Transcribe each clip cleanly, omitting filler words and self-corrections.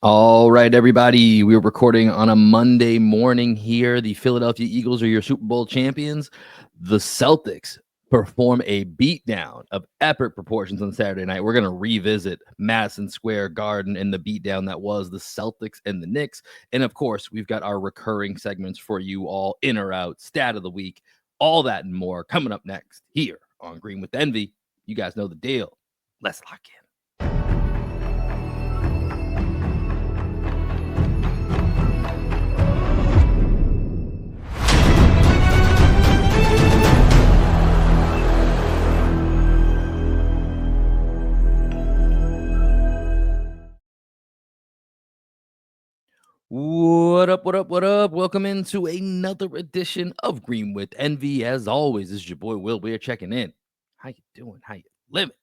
All right, everybody. We're recording on a Monday morning here. The Philadelphia Eagles are your Super Bowl champions. The Celtics perform a beatdown of epic proportions on Saturday night. We're going to revisit Madison Square Garden and the beatdown that was the Celtics and the Knicks. And of course, we've got our recurring segments for you all, in or out, stat of the week, all that and more coming up next here on Green with Envy. You guys know the deal. Let's lock in. What up, what up, what up? Welcome into another edition of Green with Envy. As always, this is your boy Will. We're checking in. How you doing? How you living?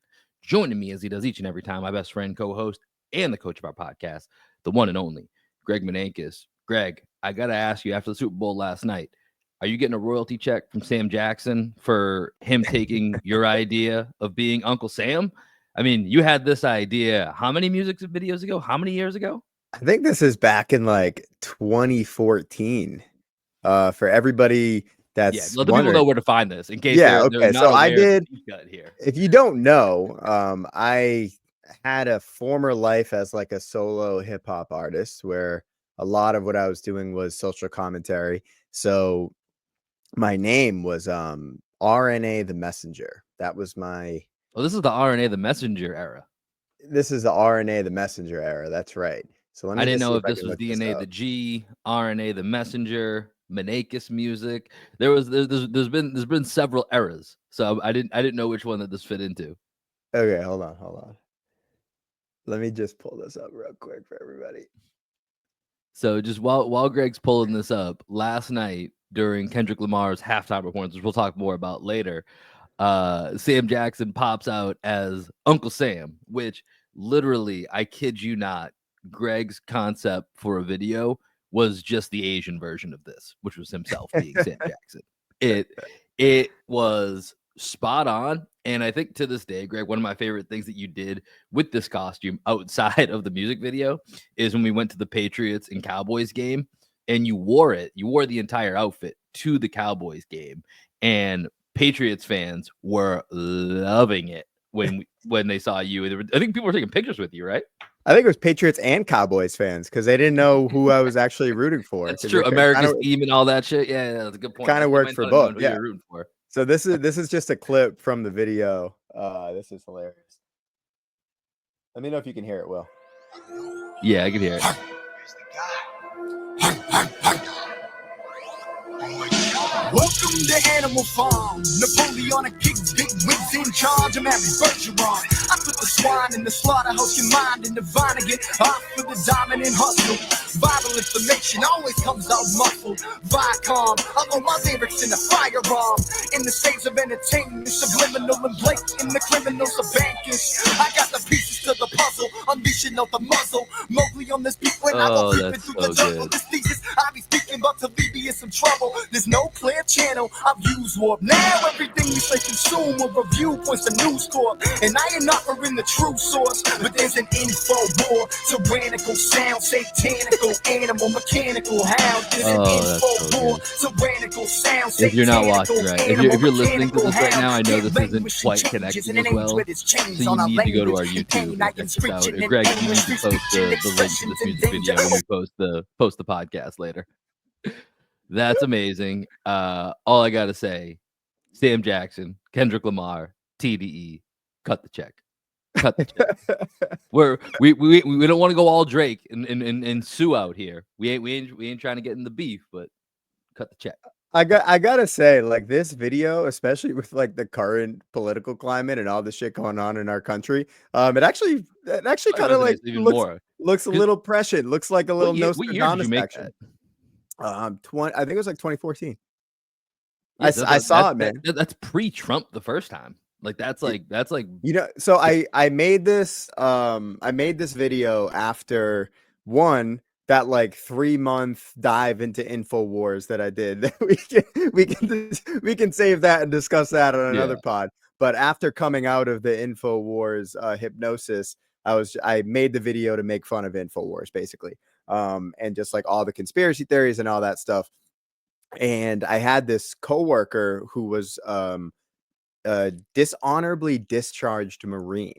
Joining me as he does each and every time, my best friend, co-host, and the coach of our podcast, the one and only Greg Menankis. Greg, I got to ask you, after the Super Bowl last night, are you getting a royalty check from Sam Jackson for him taking your idea of being Uncle Sam? I mean, you had this idea how many music videos ago? How many years ago? I think this is back in like 2014. For everybody that's let the people know where to find this in case they're not so I did here. If you don't know, I had a former life as like a solo hip-hop artist where a lot of what I was doing was social commentary. So my name was RNA the Messenger. That was my this is the RNA the Messenger era. This is the RNA the Messenger era. That's right. So I didn't know if this was DNA the G, RNA the Messenger, Menankis music. There's been several eras, so I didn't know which one that this fit into. Okay, hold on. Let me just pull this up real quick for everybody. So just while Greg's pulling this up, last night during Kendrick Lamar's halftime performance, which we'll talk more about later, Sam Jackson pops out as Uncle Sam, which literally, I kid you not, Greg's concept for a video was just the Asian version of this, which was himself being Sam Jackson. It was spot on. And I think to this day, Greg, one of my favorite things that you did with this costume outside of the music video is when we went to the Patriots and Cowboys game and you wore it. You wore the entire outfit to the Cowboys game, and Patriots fans were loving it when they saw you. I think people were taking pictures with you, right? I think it was Patriots and Cowboys fans because they didn't know who I was actually rooting for. That's true. America's team and all that shit. Yeah, that's a good point. Kind of worked for both. Yeah. For. So this is just a clip from the video. This is hilarious. Let me know if you can hear it, Will. Yeah, I can hear it. Welcome to Animal Farm. Napoleonic kicks, big wigs in charge. I'm having Bergeron. I put the swine in the slaughterhouse, your mind in the vine again. Off for the dominant hustle. Viral information always comes out muffled. Viacom, I own my lyrics in a firearm. In the stage of entertainment, subliminal and blatant. In the criminals are bankers. I got the pieces to the puzzle, unleashing out the muzzle. Mowgli on this beat when I go creeping through the jungle. This thesis, I be speaking about to leave me in some trouble. There's no clear channel, I've used warp. Now everything you say consume with review points to News Corp. And I ain't offering the true source, but there's an info war. Tyrannical sound, satanical animal, mechanical hound. There's an info war. Tyrannical sound, if you're not watching, right? If you're listening to this right now, I know this isn't quite connected as well. So you need to go to our YouTube and check this out. Greg, you need to post the link to this music video when we post the podcast later. That's amazing. All I gotta say, Sam Jackson, Kendrick Lamar, TDE, cut the check. Cut the check. we don't want to go all Drake and sue out here. We ain't trying to get in the beef, but cut the check. I gotta say, like, this video, especially with like the current political climate and all the shit going on in our country, it actually kind of like looks a little prescient. Looks like a little Nostradamus action. I think it was like 2014. Yeah, I saw it, man. That's pre-Trump the first time. Like that's like So I made this video after that like 3-month dive into InfoWars that I did. we can save that and discuss that on another pod. But after coming out of the InfoWars hypnosis, I made the video to make fun of InfoWars, basically. And just like all the conspiracy theories and all that stuff. And I had this coworker who was a dishonorably discharged Marine.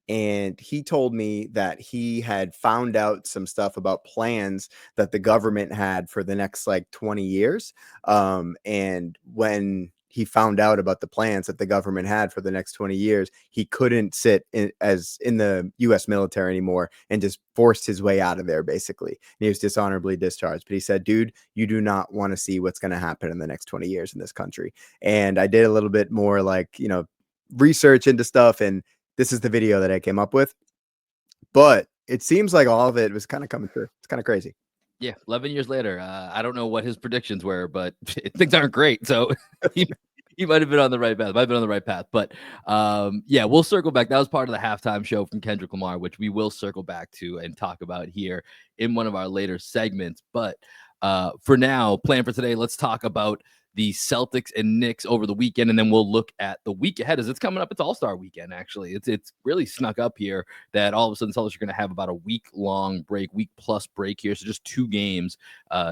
And he told me that he had found out some stuff about plans that the government had for the next like 20 years. And when he found out about the plans that the government had for the next 20 years, he couldn't sit in the US military anymore and just forced his way out of there, basically. And he was dishonorably discharged. But he said, dude, you do not want to see what's going to happen in the next 20 years in this country. And I did a little bit more like, research into stuff, and this is the video that I came up with, but it seems like all of it was kind of coming true. It's kind of crazy. Yeah, 11 years later, I don't know what his predictions were, but things aren't great. So he might have been on the right path. But yeah, we'll circle back. That was part of the halftime show from Kendrick Lamar, which we will circle back to and talk about here in one of our later segments. But for now, plan for today, let's talk about the Celtics and Knicks over the weekend, and then we'll look at the week ahead as it's coming up. It's All-Star weekend, actually. It's really snuck up here that all of a sudden Celtics are going to have about a week-long break, week-plus break here. So just 2 games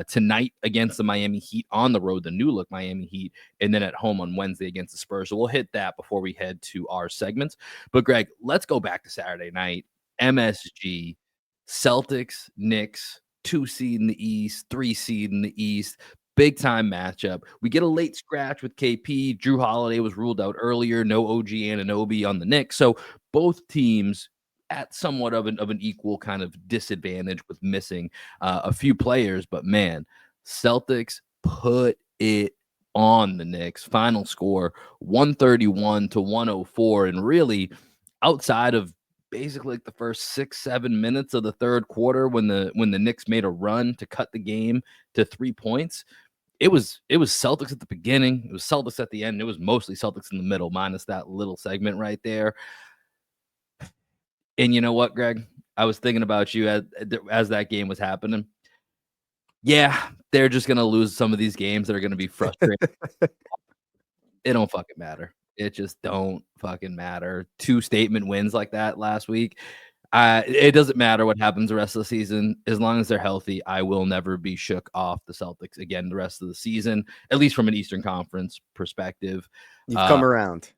tonight against the Miami Heat on the road, the new-look Miami Heat, and then at home on Wednesday against the Spurs. So we'll hit that before we head to our segments. But, Greg, let's go back to Saturday night. MSG, Celtics, Knicks, 2 seed in the East, 3 seed in the East. Big time matchup. We get a late scratch with KP. Drew Holiday was ruled out earlier. No OG Anunoby on the Knicks. So both teams at somewhat of an equal kind of disadvantage with missing a few players. But man, Celtics put it on the Knicks. Final score 131-104. And really, outside of basically like the first 6-7 minutes of the third quarter, when the Knicks made a run to cut the game to 3 points, it was Celtics at the beginning, it was Celtics at the end, it was mostly Celtics in the middle, minus that little segment right there. And you know what, Greg? I was thinking about you as that game was happening. Yeah, they're just going to lose some of these games that are going to be frustrating. It don't fucking matter. It just don't fucking matter. 2 statement wins like that last week. It doesn't matter what happens the rest of the season. As long as they're healthy, I will never be shook off the Celtics again the rest of the season, at least from an Eastern Conference perspective. You've come around.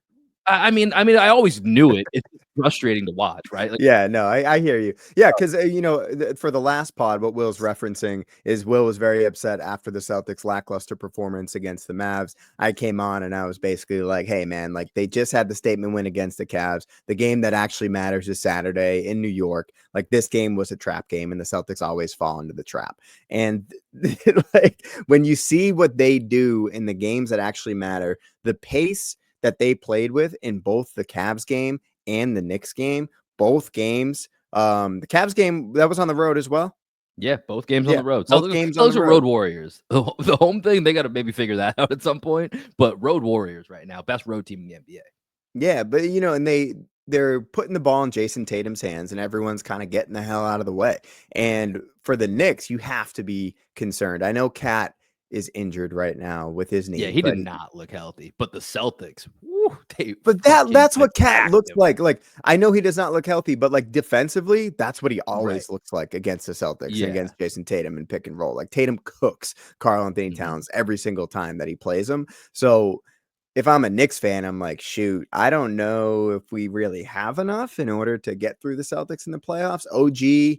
I mean, I always knew it. It's frustrating to watch, right? Like, yeah, no, I hear you. Yeah, because for the last pod, what Will's referencing is Will was very upset after the Celtics' lackluster performance against the Mavs. I came on and I was basically like, "Hey, man, like they just had the statement win against the Cavs. The game that actually matters is Saturday in New York. Like this game was a trap game, and the Celtics always fall into the trap. And like when you see what they do in the games that actually matter, the pace that they played with in both the Cavs game and the Knicks game, both games. The Cavs game that was on the road as well. Yeah, both games on the road. Both games on the road. Road warriors. The home thing, they got to maybe figure that out at some point. But road warriors right now, best road team in the NBA. Yeah, but and they're putting the ball in Jayson Tatum's hands, and everyone's kind of getting the hell out of the way. And for the Knicks, you have to be concerned. I know Cat is injured right now with his knee. Yeah, he did not look healthy. But the Celtics, that's what Cat looks like. Like I know he does not look healthy, but like defensively, that's what he always looks like against the Celtics and against Jayson Tatum and pick and roll. Like Tatum cooks Karl Anthony Towns every single time that he plays him. So if I'm a Knicks fan, I'm like, shoot, I don't know if we really have enough in order to get through the Celtics in the playoffs. OG,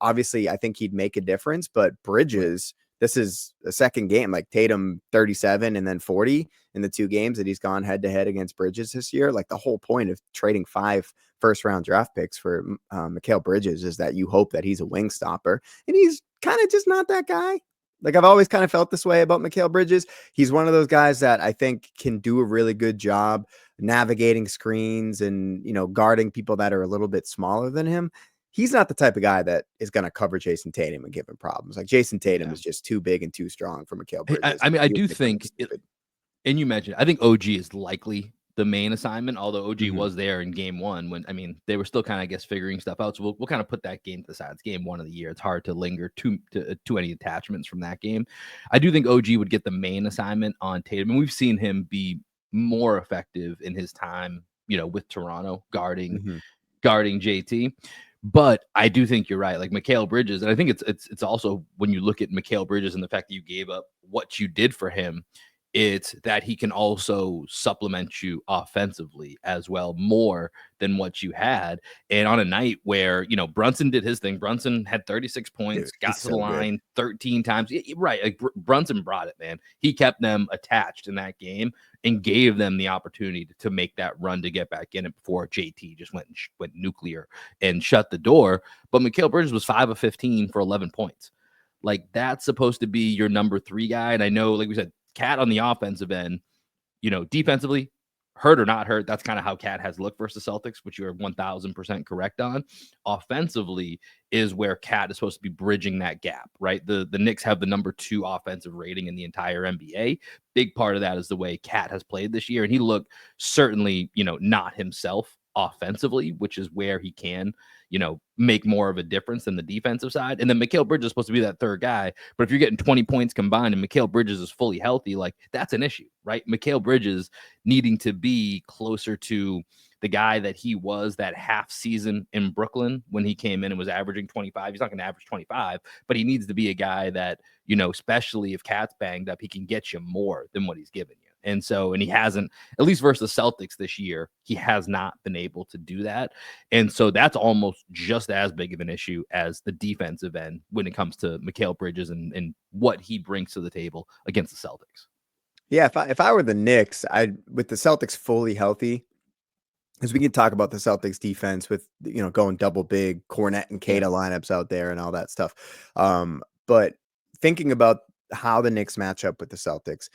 obviously, I think he'd make a difference, but Bridges. This is a second game, like Tatum 37 and then 40 in the 2 games that he's gone head to head against Bridges this year. Like the whole point of trading 5 first-round draft picks for Mikal Bridges is that you hope that he's a wing stopper, and he's kind of just not that guy. Like I've always kind of felt this way about Mikal Bridges. He's one of those guys that I think can do a really good job navigating screens and, guarding people that are a little bit smaller than him. He's not the type of guy that is going to cover Jayson Tatum and give him problems. Like Jayson Tatum is just too big and too strong for Mikal Bridges. I do think, and you mentioned, I think OG is likely the main assignment, although OG was there in game 1 when, they were still kind of, I guess, figuring stuff out. So we'll kind of put that game to the side. It's game 1 of the year. It's hard to linger to any attachments from that game. I do think OG would get the main assignment on Tatum, and we've seen him be more effective in his time, with Toronto guarding guarding JT. But I do think you're right. Like Mikal Bridges, and I think it's also when you look at Mikal Bridges and the fact that you gave up what you did for him, it's that he can also supplement you offensively as well, more than what you had. And on a night where, Brunson did his thing, Brunson had 36 points, Dude, got to the line good. 13 times. Right. Like Brunson brought it, man. He kept them attached in that game and gave them the opportunity to make that run to get back in it before JT just went nuclear and shut the door. But Mikal Bridges was 5 of 15 for 11 points. Like, that's supposed to be your number 3 guy. And I know, like we said, Cat on the offensive end, defensively, hurt or not hurt, that's kind of how Cat has looked versus the Celtics, which you're 1,000% correct on. Offensively is where Cat is supposed to be bridging that gap, right? The Knicks have the number 2 offensive rating in the entire NBA. Big part of that is the way Cat has played this year, and he looked certainly, not himself offensively, which is where he can, make more of a difference than the defensive side. And then Mikal Bridges is supposed to be that third guy. But if you're getting 20 points combined and Mikal Bridges is fully healthy, like, that's an issue, right? Mikal Bridges needing to be closer to the guy that he was that half season in Brooklyn when he came in and was averaging 25. He's not going to average 25, but he needs to be a guy that, especially if Cat's banged up, he can get you more than what he's given you. And he hasn't, at least versus the Celtics this year, he has not been able to do that. And so that's almost just as big of an issue as the defensive end when it comes to Mikal Bridges and what he brings to the table against the Celtics. Yeah, if I were the Knicks, with the Celtics fully healthy, because we can talk about the Celtics defense with, going double big, Kornet and Keita lineups out there and all that stuff. But thinking about how the Knicks match up with the Celtics,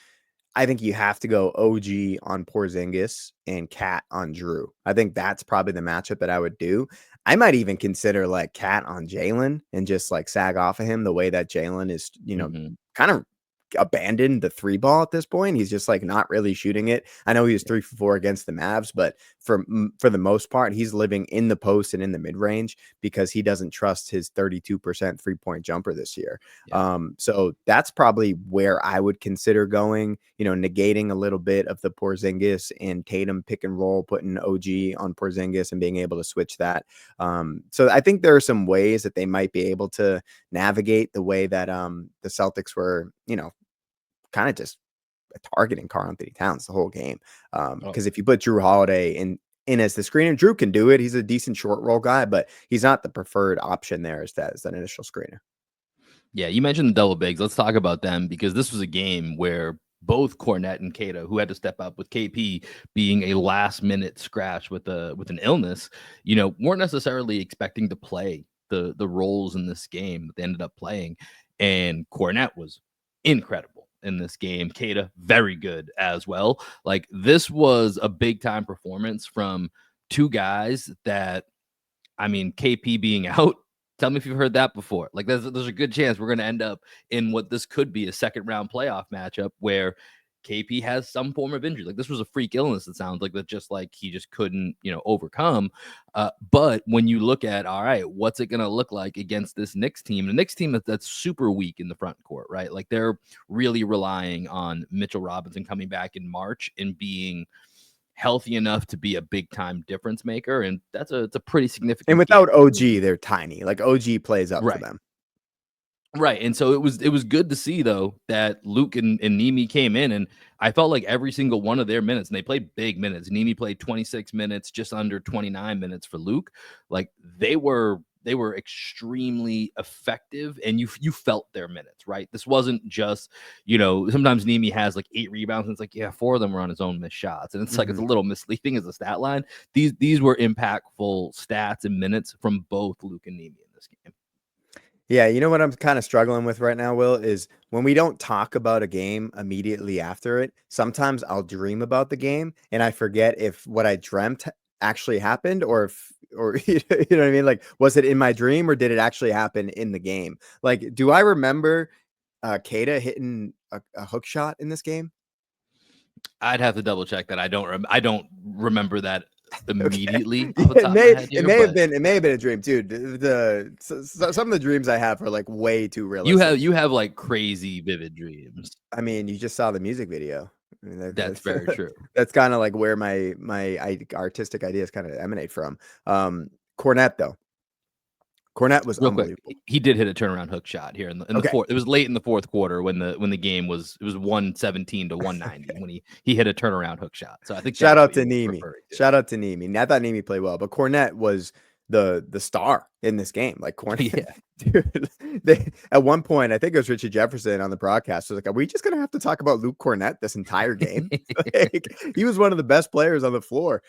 I think you have to go OG on Porzingis and Cat on Drew. I think that's probably the matchup that I would do. I might even consider like Cat on Jaylen and just like sag off of him the way that Jaylen is, kind of abandoned the 3 ball at this point. He's just like not really shooting it. I know he was 3 for 4 against the Mavs, but for the most part, he's living in the post and in the mid range because he doesn't trust his 32% 3-point jumper this year. Yeah. So that's probably where I would consider going, negating a little bit of the Porzingis and Tatum pick and roll, putting OG on Porzingis and being able to switch that. So I think there are some ways that they might be able to navigate the way that the Celtics were, kind of just targeting Karl-Anthony Towns the whole game. Because if you put Drew Holiday in as the screener, Drew can do it. He's a decent short roll guy, but he's not the preferred option there as that initial screener. Yeah, you mentioned the double bigs. Let's talk about them because this was a game where both Kornet and Keita, who had to step up with KP being a last-minute scratch with an illness, weren't necessarily expecting to play the roles in this game that they ended up playing. And Kornet was incredible in this game. Keita, very good as well. Like, this was a big-time performance from 2 guys that, KP being out, tell me if you've heard that before. Like, there's a good chance we're going to end up in what this could be a second-round playoff matchup where KP has some form of injury. Like, this was a freak illness, it sounds like, that just like he just couldn't, overcome. But when you look at, all right, what's it going to look like against this Knicks team? The Knicks team that's super weak in the front court, right? Like, they're really relying on Mitchell Robinson coming back in March and being healthy enough to be a big time difference maker. And it's a pretty significant. And without OG, they're tiny. Like, OG plays up for them. Right. And so it was good to see, though, that Luke and Nimi came in, and I felt like every single one of their minutes, and they played big minutes. Nimi played 26 minutes, just under 29 minutes for Luke. Like, they were extremely effective, and you felt their minutes, right? This wasn't just, sometimes Nimi has like 8 rebounds, and it's like, yeah, 4 of them were on his own missed shots. And it's like, it's a little misleading as a stat line. These were impactful stats and minutes from both Luke and Nimi in this game. Yeah, you know what I'm kind of struggling with right now, Will, is when we don't talk about a game immediately after it, sometimes I'll dream about the game and I forget if what I dreamt actually happened or you know what I mean? Like, was it in my dream or did it actually happen in the game? Like, do I remember Keita hitting a hook shot in this game? I'd have to double check that. I don't remember that immediately. Okay. It may have been a dream, dude. Some of the dreams I have are like way too realistic. You have like crazy vivid dreams. I mean, you just saw the music video. I mean, That's very true. That's kind of like where my artistic ideas kind of emanate from. Cornette though. Cornette was Real quick, unbelievable. he did hit a turnaround hook shot here in the Okay. fourth. It was late in the fourth quarter when the game was 117 to 190 when he hit a turnaround hook shot. So I think shout that's out what to you were Nimi. referring to. Shout out to Nimi. I thought Nimi played well, but Cornette was the star in this game. Like Cornette, dude. At one point, I think it was Richie Jefferson on the broadcast was like, "Are we just gonna have to talk about Luke Cornette this entire game?" Like, he was one of the best players on the floor.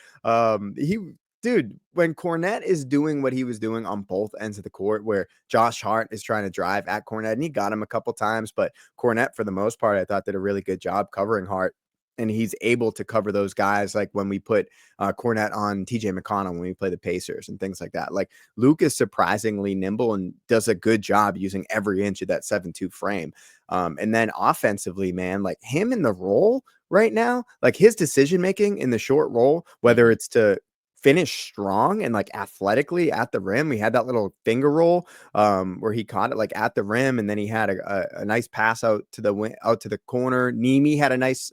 Dude, when Cornette is doing what he was doing on both ends of the court, where Josh Hart is trying to drive at Cornette, and he got him a couple times, but Cornette, for the most part, I thought did a really good job covering Hart. And he's able to cover those guys, like when we put Cornette on TJ McConnell when we play the Pacers and things like that. Like Luke is surprisingly nimble and does a good job using every inch of that 7-2 frame. And then offensively, man, like him in the roll right now, like his decision making in the short roll, whether it's to finish strong and like athletically at the rim. We had that little finger roll where he caught it like at the rim, and then he had a nice pass out to the corner. Nimi had a nice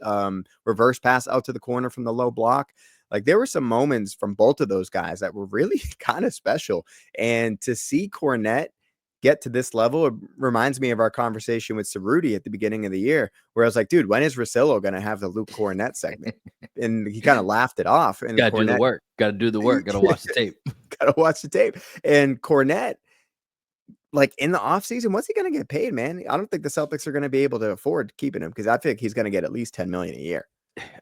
reverse pass out to the corner from the low block. Like there were some moments from both of those guys that were really kind of special. And to see Cornette get to this level, it reminds me of our conversation with Cerruti at the beginning of the year, where I was like, dude, when is Russillo going to have the Luke Cornette segment? And he kind of laughed it off. And Got to do the work. Got to do the work. Got to watch the tape. Got to watch the tape. And Cornette, like in the offseason, what's he going to get paid, man? I don't think the Celtics are going to be able to afford keeping him because I think he's going to get at least $10 million a year.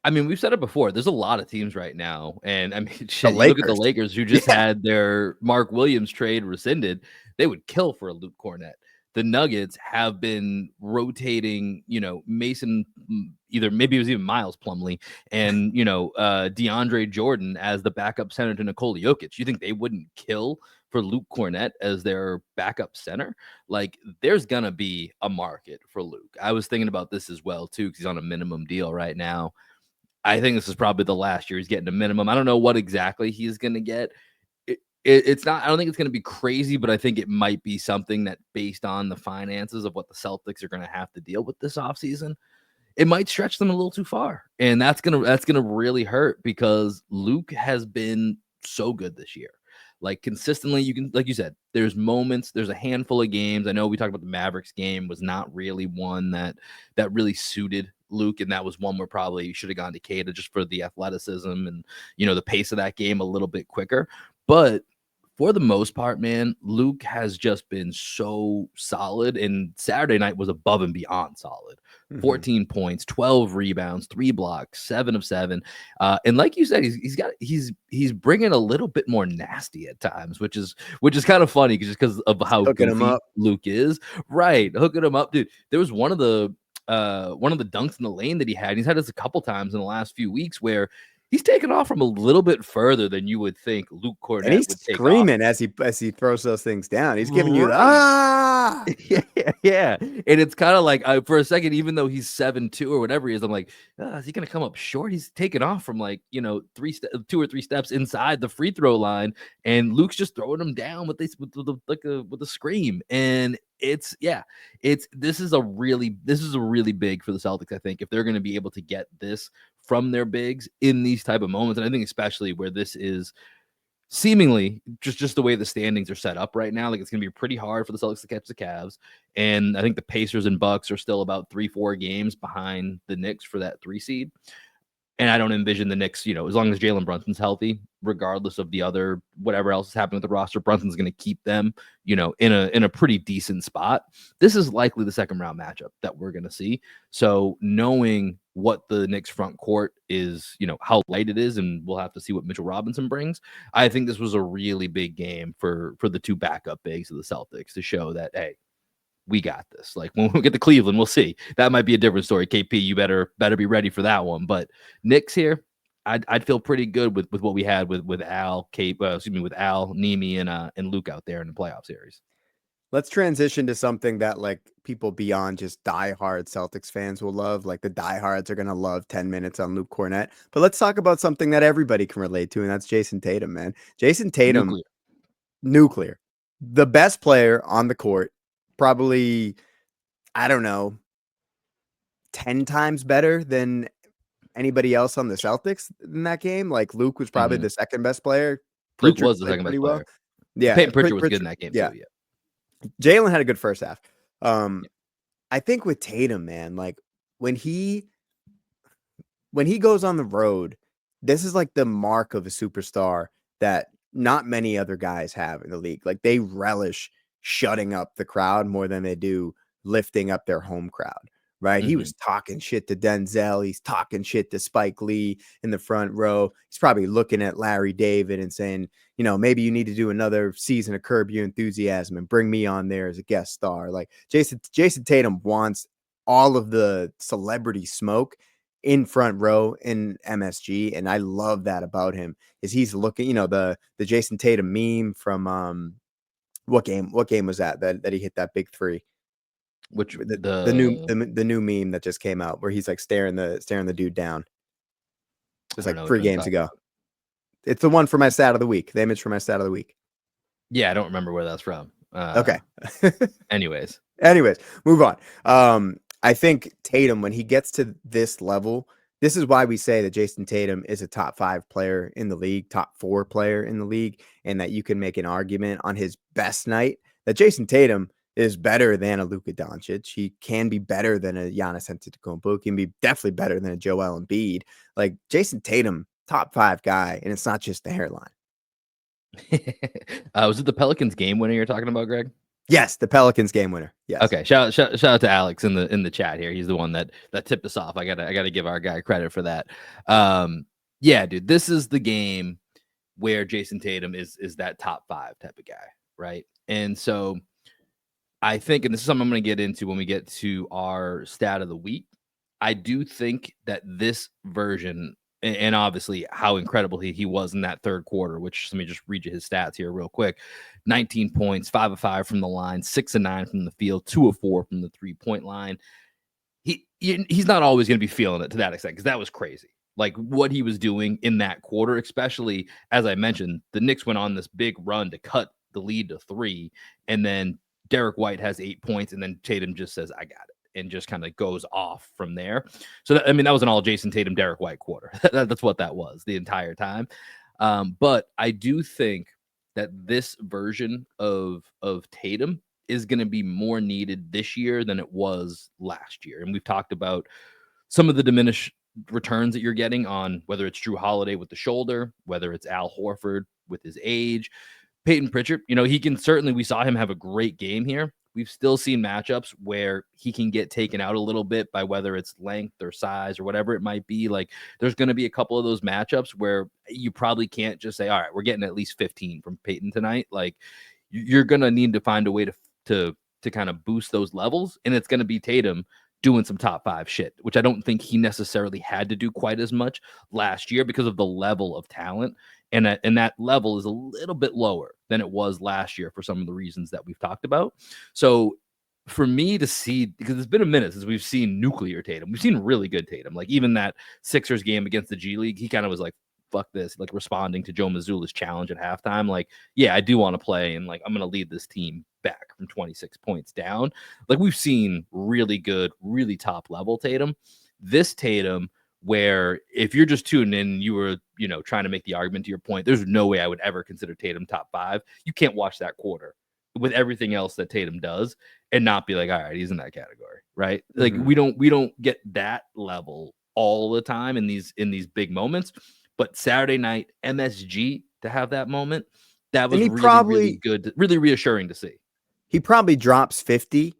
I mean, we've said it before. There's a lot of teams right now, and I mean, shit, you look at the Lakers who just had their Mark Williams trade rescinded. They would kill for a Luke Cornette. The Nuggets have been rotating, Mason, maybe it was even Miles Plumlee, and DeAndre Jordan as the backup center to Nikola Jokic. You think they wouldn't kill for Luke Cornette as their backup center? Like, there's gonna be a market for Luke. I was thinking about this as well too, because he's on a minimum deal right now. I think this is probably the last year he's getting a minimum. I don't know what exactly he's gonna get. It's not, I don't think it's going to be crazy, but I think it might be something that based on the finances of what the Celtics are going to have to deal with this offseason, it might stretch them a little too far. And that's going to really hurt because Luke has been so good this year. Like consistently, you can, like you said, there's moments, there's a handful of games. I know we talked about the Mavericks game was not really one that really suited Luke, and that was one where probably you should have gone to Kata just for the athleticism and the pace of that game a little bit quicker. But for the most part, man, Luke has just been so solid, and Saturday night was above and beyond solid. 14 points, 12 rebounds, 3 blocks, 7 of 7. And like you said, he's bringing a little bit more nasty at times, which is kind of funny just because of how goofy Luke is. Right, hooking him up, dude. There was one of the dunks in the lane that he had. He's had this a couple times in the last few weeks where he's taken off from a little bit further than you would think Luke Cornette and he's would take screaming off. as he throws those things down. He's giving you the yeah. And it's kind of like for a second, even though he's 7'2" or whatever he is, I'm like, is he gonna come up short? He's taken off from like 2 or 3 steps inside the free throw line, and Luke's just throwing him down with a scream. And this is a really big for the Celtics. I think if they're going to be able to get this from their bigs in these type of moments, and I think especially where this is seemingly just the way the standings are set up right now, like it's going to be pretty hard for the Celtics to catch the Cavs, and I think the Pacers and Bucks are still about 3-4 games behind the Knicks for that 3 seed. And I don't envision the Knicks, as long as Jalen Brunson's healthy, regardless of the other whatever else is happening with the roster, Brunson's going to keep them, in a pretty decent spot. This is likely the second round matchup that we're going to see. So knowing what the Knicks front court is, how light it is, and we'll have to see what Mitchell Robinson brings. I think this was a really big game for the 2 backup bigs of the Celtics to show that, hey, we got this. Like when we get to Cleveland, we'll see. That might be a different story. KP, you better be ready for that one. But Knicks here, I'd feel pretty good with what we had with Al, with Al, Nimi, and Luke out there in the playoff series. Let's transition to something that like people beyond just diehard Celtics fans will love. Like the diehards are gonna love 10 minutes on Luke Cornette. But let's talk about something that everybody can relate to, and that's Jayson Tatum, man. Jayson Tatum, nuclear, the best player on the court. Probably, I don't know, 10 times better than anybody else on the Celtics in that game. Like Luke was probably the second best player. Luke was the second best player. Yeah, Peyton Pritchard was good in that game too. Yeah, Jalen had a good first half. I think with Tatum, man, like when he goes on the road, this is like the mark of a superstar that not many other guys have in the league. Like they relish shutting up the crowd more than they do lifting up their home crowd, right? He was talking shit to Denzel. He's talking shit to Spike Lee in the front row. He's probably looking at Larry David and saying, you know, maybe you need to do another season of Curb Your Enthusiasm and bring me on there as a guest star. Like Jayson Tatum wants all of the celebrity smoke in front row in MSG, and I love that about him. Is he's looking, you know, the Jayson Tatum meme from what game was that he hit that big three? Which the new meme that just came out where he's like staring the dude down. It was like 3 games ago. It's the one for my stat of the week. The image for my stat of the week. Yeah, I don't remember where that's from. Okay. Anyways, move on. I think Tatum, when he gets to this level, this is why we say that Jayson Tatum is a top 5 player in the league, top 4 player in the league, and that you can make an argument on his best night that Jayson Tatum is better than a Luka Doncic. He can be better than a Giannis Antetokounmpo. He can be definitely better than a Joel Embiid. Like Jayson Tatum, top 5 guy, and it's not just the hairline. Was it the Pelicans game winner you're talking about, Greg? Yes, the Pelicans game winner. Yes. Okay. Shout out to Alex in the chat here. He's the one that tipped us off. I gotta give our guy credit for that. Yeah, dude, this is the game where Jayson Tatum is that top 5 type of guy, right? And so I think, and this is something I'm going to get into when we get to our stat of the week, I do think that this version, and obviously how incredible he was in that third quarter, which let me just read you his stats here real quick. 19 points, 5 of 5 from the line, 6 of 9 from the field, 2 of 4 from the 3-point line. He's not always going to be feeling it to that extent because that was crazy. Like what he was doing in that quarter, especially as I mentioned, the Knicks went on this big run to cut the lead to 3, and then Derek White has 8 points, and then Tatum just says, I got it, and just kind of goes off from there. So, that was an all Jayson Tatum, Derek White quarter. That's what that was the entire time. But I do think that this version of Tatum is going to be more needed this year than it was last year. And we've talked about some of the diminished returns that you're getting on whether it's Drew Holiday with the shoulder, whether it's Al Horford with his age, Peyton Pritchard, he can certainly, we saw him have a great game here. We've still seen matchups where he can get taken out a little bit by whether it's length or size or whatever it might be. Like there's going to be a couple of those matchups where you probably can't just say, all right, we're getting at least 15 from Peyton tonight. Like you're going to need to find a way to kind of boost those levels. And it's going to be Tatum doing some top 5 shit, which I don't think he necessarily had to do quite as much last year because of the level of talent. And that level is a little bit lower than it was last year for some of the reasons that we've talked about. So for me to see, because it's been a minute since we've seen nuclear Tatum, we've seen really good Tatum. Like even that Sixers game against the G League, he kind of was like, fuck this, like responding to Joe Mazzulla's challenge at halftime. Like, yeah, I do want to play, and like I'm going to lead this team back from 26 points down. Like we've seen really good, really top level Tatum. This Tatum, where if you're just tuning in, you were, trying to make the argument to your point, there's no way I would ever consider Tatum top 5. You can't watch that quarter with everything else that Tatum does and not be like, all right, he's in that category, right? Like we don't get that level all the time in these big moments. But Saturday night MSG to have that moment, that was really good, really reassuring to see. He probably drops 50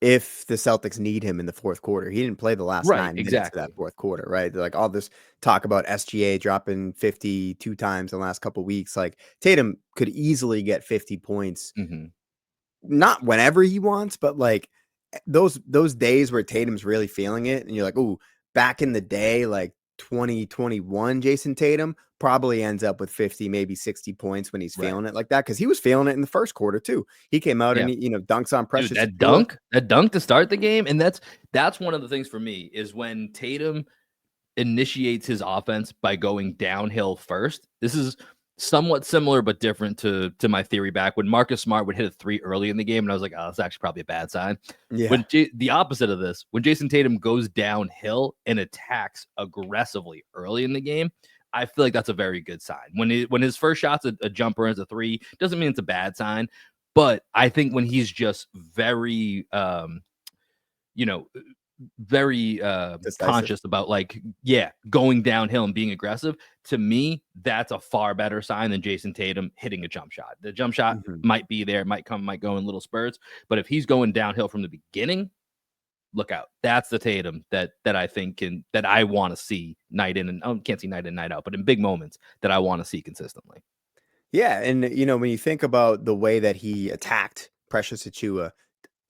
if the Celtics need him in the fourth quarter. He didn't play the last 9 minutes of that fourth quarter, right? Like all this talk about SGA dropping 50 2 times in the last couple of weeks. Like Tatum could easily get 50 points, not whenever he wants, but like those days where Tatum's really feeling it, and you're like, oh, back in the day, like 2021 Jayson Tatum probably ends up with 50, maybe 60 points when he's feeling it like that, because he was feeling it in the first quarter too. He came out and he, dunks on Precious. Dude, that dunk to start the game, and that's one of the things for me is when Tatum initiates his offense by going downhill first. This is somewhat similar but different to my theory back when Marcus Smart would hit a 3 early in the game, and I was like, oh, that's actually probably a bad sign. Yeah. The opposite of this, when Jayson Tatum goes downhill and attacks aggressively early in the game, I feel like that's a very good sign. When his first shot's a jumper and it's a 3, doesn't mean it's a bad sign. But I think when he's just very very conscious about going downhill and being aggressive, to me that's a far better sign than Jayson Tatum hitting a jump shot. The jump shot might be there, might go in little spurts, but if he's going downhill from the beginning, look out. That's the Tatum that I think that I want to see night in and can't see night in night out, but in big moments that I want to see consistently. Yeah, and when you think about the way that he attacked Precious Achiuwa,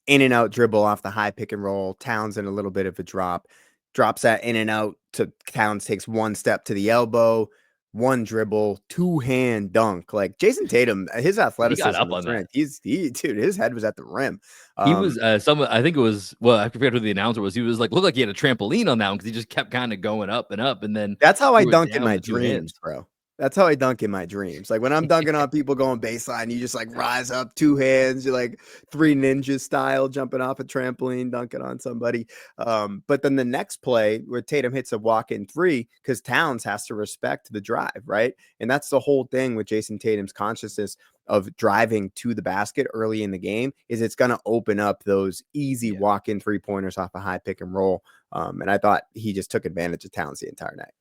in and out dribble off the high pick and roll, Towns in a little bit of a drops that in and out to Towns, takes one step to the elbow, one dribble, 2-hand dunk. Like Jayson Tatum, his athleticism, he got up on that. Dude, his head was at the rim. He was I think it was, well, I forget who the announcer was. He was like, looked like he had a trampoline on that one because he just kept kind of going up and up, and then that's how I dunk in my dreams, bro. That's how I dunk in my dreams. Like when I'm dunking on people going baseline, you just like rise up, 2 hands, you're like 3 ninja style, jumping off a trampoline, dunking on somebody. But then the next play where Tatum hits a walk-in 3, because Towns has to respect the drive, right? And that's the whole thing with Jayson Tatum's consciousness of driving to the basket early in the game, is it's going to open up those easy walk-in 3-pointers off a high pick and roll. And I thought he just took advantage of Towns the entire night.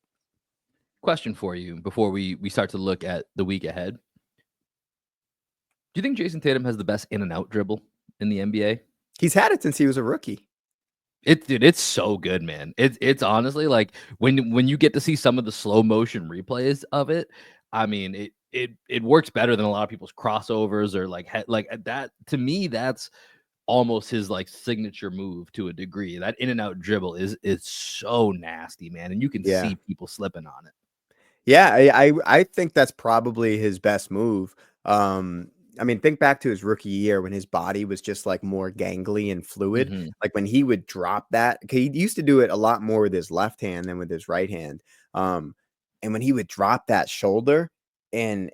Question for you before we start to look at the week ahead. Do you think Jayson Tatum has the best in and out dribble in the NBA? He's had it since he was a rookie. It's so good, man. It's honestly like when you get to see some of the slow motion replays of it, I mean, it works better than a lot of people's crossovers or like that. To me, that's almost his like signature move to a degree. That in and out dribble is so nasty, man, and you can see people slipping on it. Yeah, I think that's probably his best move. I mean, think back to his rookie year when his body was just like more gangly and fluid. Like when he would drop that, he used to do it a lot more with his left hand than with his right hand. And when he would drop that shoulder and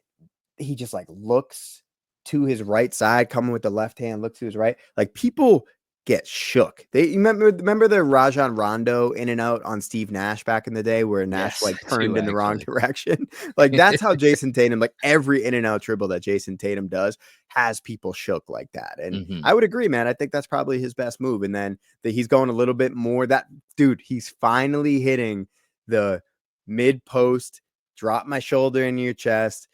he just like looks to his right side, coming with the left hand, looks to his right, like people get shook. They remember the Rajon Rondo in and out on Steve Nash back in the day where Nash like turned in the wrong direction. Like that's how Jayson Tatum, like every in and out dribble that Jayson Tatum does has people shook like that. And I would agree, man. I think that's probably his best move. And then he's going a little bit more that dude, he's finally hitting the mid post, drop my shoulder in your chest,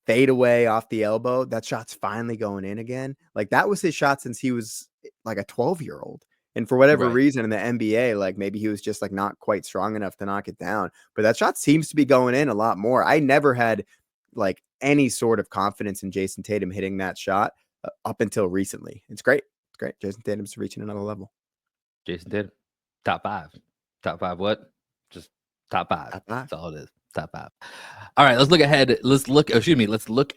fade away off the elbow. That shot's finally going in again. Like that was his shot since he was like a 12-year-old. And for whatever reason in the NBA, like maybe he was just like not quite strong enough to knock it down. But that shot seems to be going in a lot more. I never had like any sort of confidence in Jayson Tatum hitting that shot up until recently. It's great. It's great. Jayson Tatum's reaching another level. Jayson Tatum, top 5. Top 5 what? Just top 5. Top 5. That's all it is. Top 5. All right, let's look ahead. Let's look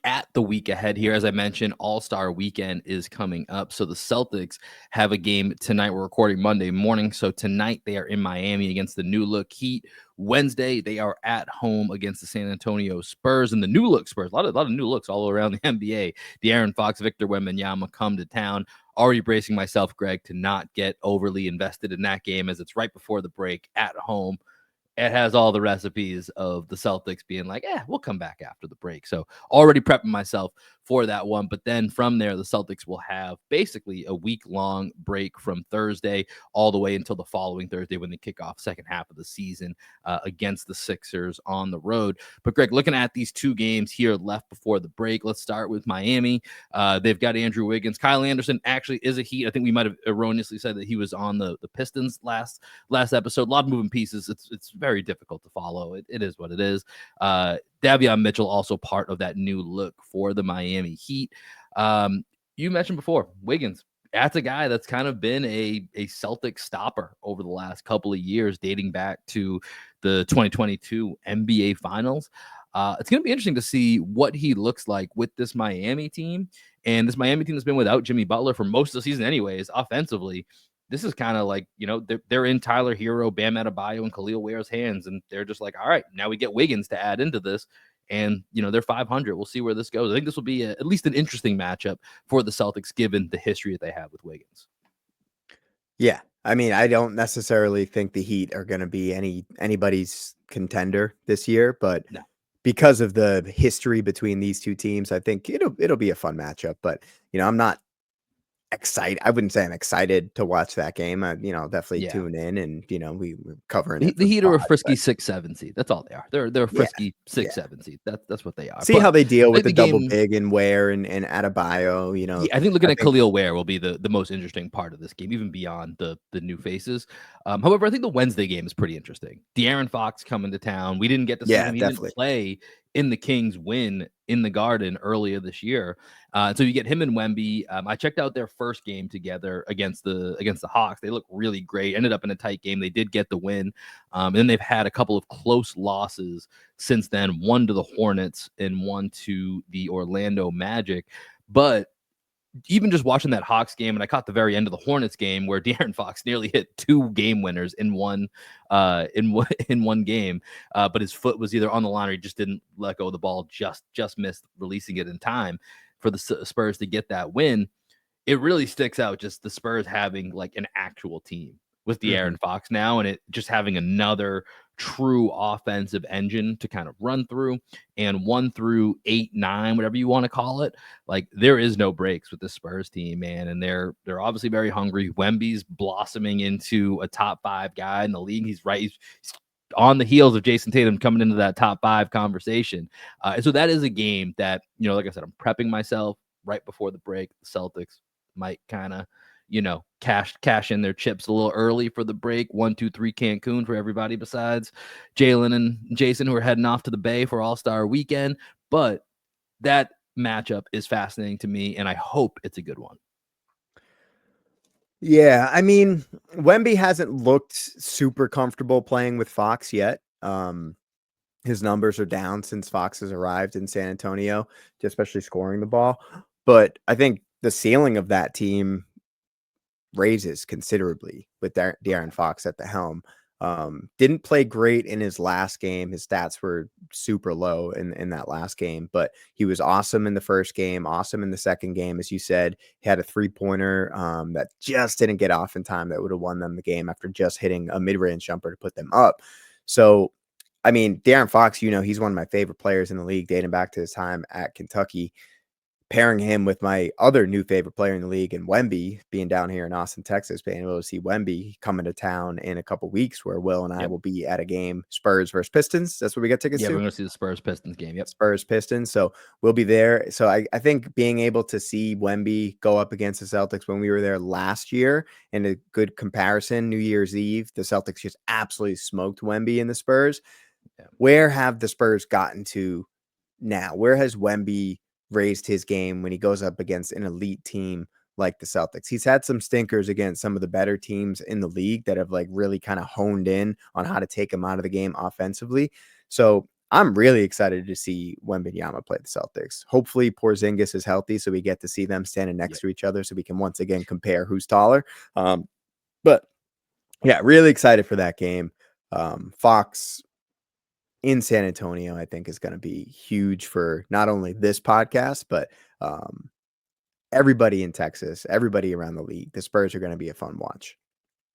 at the week ahead here. As I mentioned, All-Star Weekend is coming up. So the Celtics have a game tonight. We're recording Monday morning. So tonight they are in Miami against the New Look Heat. Wednesday, they are at home against the San Antonio Spurs. And the New Look Spurs, a lot of new looks all around the NBA. De'Aaron Fox, Victor Wembanyama come to town. Already bracing myself, Greg, to not get overly invested in that game as it's right before the break at home. It has all the recipes of the Celtics being like, we'll come back after the break. So already prepping myself for that one. But then from there, the Celtics will have basically a week-long break from Thursday all the way until the following Thursday when they kick off second half of the season against the Sixers on the road. But Greg, looking at these 2 games here left before the break, let's start with Miami. They've got Andrew Wiggins. Kyle Anderson actually is a Heat. I think we might have erroneously said that he was on the Pistons last episode. A lot of moving pieces. It's very difficult to follow. It is what it is. Davion Mitchell also part of that new look for the Miami Heat. You mentioned before, Wiggins. That's a guy that's kind of been a Celtic stopper over the last couple of years, dating back to the 2022 NBA Finals. It's going to be interesting to see what he looks like with this Miami team. And this Miami team has been without Jimmy Butler for most of the season anyways, offensively. This is kind of like, they're in Tyler Hero, Bam Adebayo, and Khalil Ware's hands, and they're just like, all right, now we get Wiggins to add into this. And, they're 500. We'll see where this goes. I think this will be at least an interesting matchup for the Celtics, given the history that they have with Wiggins. Yeah. I mean, I don't necessarily think the Heat are going to be anybody's contender this year, but No. because of the history between these two teams, I think it'll be a fun matchup. But I'm not excited. I wouldn't say I'm excited to watch that game. Definitely tune in, and we're covering it. The Heat are a frisky but 6-7 seed. That's all they are. They're a frisky 6-7 seed. That's what they are. See how they deal with the double game, big and Ware and Adebayo. I think looking at Khalil Ware will be the most interesting part of this game, even beyond the new faces. However, I think the Wednesday game is pretty interesting. De'Aaron Fox coming to town. We didn't get to see him. He didn't play in the Kings win in the Garden earlier this year. So you get him and Wemby. I checked out their first game together against the Hawks. They look really great. Ended up in a tight game. They did get the win. And then they've had a couple of close losses since then, one to the Hornets and one to the Orlando Magic. But even just watching that Hawks game, and I caught the very end of the Hornets game where De'Aaron Fox nearly hit 2 game winners in one game, but his foot was either on the line or he just didn't let go of the ball, just missed releasing it in time for the Spurs to get that win. It really sticks out, just the Spurs having like an actual team with De'Aaron Fox now, and it just having another true offensive engine to kind of run through. And 1 through 8, 9, whatever you want to call it, like there is no breaks with the Spurs team, man. And they're obviously very hungry. Wemby's blossoming into a top 5 guy in the league. He's on the heels of Jayson Tatum coming into that top 5 conversation. And so that is a game that, like I said, I'm prepping myself right before the break. The Celtics might kind of, cash in their chips a little early for the break. 1, 2, 3 Cancun for everybody besides Jalen and Jason, who are heading off to the Bay for All-Star Weekend. But that matchup is fascinating to me, and I hope it's a good one. Yeah, I mean, Wemby hasn't looked super comfortable playing with Fox yet. His numbers are down since Fox has arrived in San Antonio, especially scoring the ball. But I think the ceiling of that team raises considerably with De'Aaron Fox at the helm. Didn't play great in his last game. His stats were super low in that last game, but he was awesome in the first game, awesome in the second game. As you said, he had a 3-pointer that just didn't get off in time that would have won them the game after just hitting a mid-range jumper to put them up. So, I mean, De'Aaron Fox, he's one of my favorite players in the league dating back to his time at Kentucky. Pairing him with my other new favorite player in the league, and Wemby, being down here in Austin, Texas, being able to see Wemby coming to town in a couple weeks, where Will and I will be at a game, Spurs versus Pistons. That's what we got tickets to. Yeah, we're going to see the Spurs-Pistons game. Yep. Spurs-Pistons. So we'll be there. So I think being able to see Wemby go up against the Celtics when we were there last year, in a good comparison, New Year's Eve, the Celtics just absolutely smoked Wemby and the Spurs. Yeah. Where have the Spurs gotten to now? Where has Wemby raised his game when he goes up against an elite team like the Celtics? He's had some stinkers against some of the better teams in the league that have like really kind of honed in on how to take him out of the game offensively. So I'm really excited to see Wembanyama play the Celtics. Hopefully Porzingis is healthy, so we get to see them standing next to each other, so we can once again compare who's taller. But yeah, really excited for that game. Fox in San Antonio, I think, is going to be huge for not only this podcast, but everybody in Texas, everybody around the league. The Spurs are going to be a fun watch.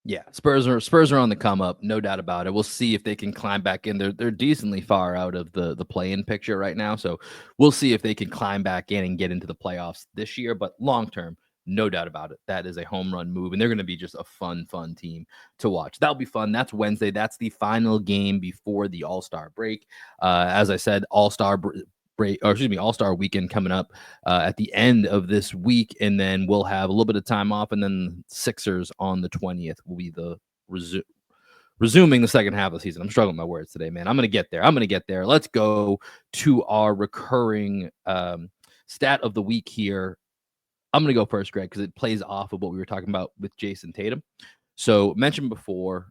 Yeah, Spurs are on the come up, no doubt about it. We'll see if they can climb back in. They're decently far out of the play-in picture right now, so we'll see if they can climb back in and get into the playoffs this year. But long term, no doubt about it, that is a home run move, and they're going to be just a fun team to watch. That'll be fun. That's Wednesday. That's the final game before the All-Star break. As I said, All-Star Weekend coming up at the end of this week, and then we'll have a little bit of time off, and then Sixers on the 20th will be the resuming the second half of the season. I'm struggling with my words today, man. I'm going to get there. Let's go to our recurring stat of the week here. I'm going to go first, Greg, because it plays off of what we were talking about with Jayson Tatum. So mentioned before,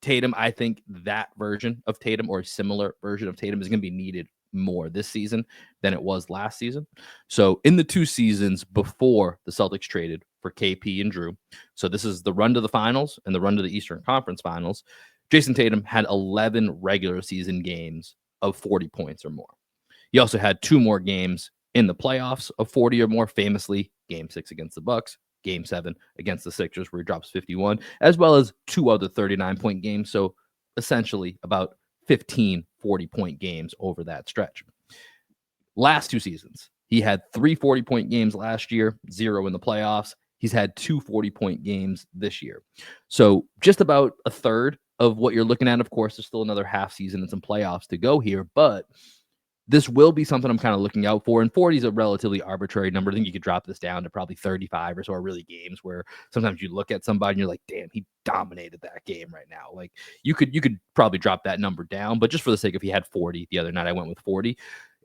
Tatum, I think that version of Tatum, or a similar version of Tatum, is going to be needed more this season than it was last season. So in the 2 seasons before the Celtics traded for KP and Drew, so this is the run to the finals and the run to the Eastern Conference Finals, Jayson Tatum had 11 regular season games of 40 points or more. He also had 2 more games in the playoffs of 40 or more, famously Game 6 against the Bucks, Game 7 against the Sixers, where he drops 51, as well as 2 other 39-point games. So essentially about 15 40-point games over that stretch. Last 2 seasons, he had 3 40-point games last year, 0 in the playoffs. He's had 2 40-point games this year. So just about a third of what you're looking at. Of course, there's still another half season and some playoffs to go here, but this will be something I'm kind of looking out for. And 40 is a relatively arbitrary number. I think you could drop this down to probably 35 or so, are really games where sometimes you look at somebody and you're like, damn, he dominated that game right now. Like you could probably drop that number down, but just for the sake of, he had 40 the other night, I went with 40.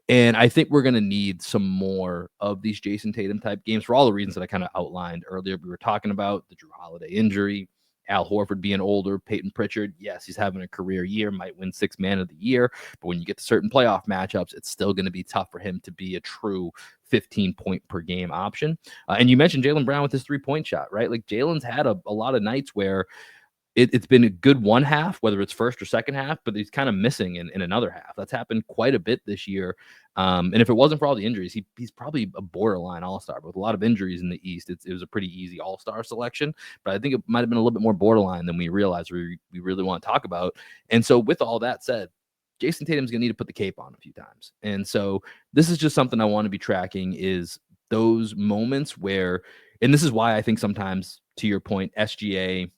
And I think we're going to need some more of these Jayson Tatum type games for all the reasons that I kind of outlined earlier. We were talking about the Drew Holiday injury, Al Horford being older, Peyton Pritchard. Yes, he's having a career year, might win 6th man of the year. But when you get to certain playoff matchups, it's still going to be tough for him to be a true 15-point per game option. And you mentioned Jaylen Brown with his 3-point shot, right? Like Jaylen's had a lot of nights where it's been a good one half, whether it's first or second half, but he's kind of missing in another half. That's happened quite a bit this year. And if it wasn't for all the injuries, he's probably a borderline all-star. But with a lot of injuries in the East, it was a pretty easy all-star selection. But I think it might have been a little bit more borderline than we realized we really want to talk about. And so with all that said, Jayson Tatum's going to need to put the cape on a few times. And so this is just something I want to be tracking, is those moments where, and this is why I think sometimes, to your point, SGA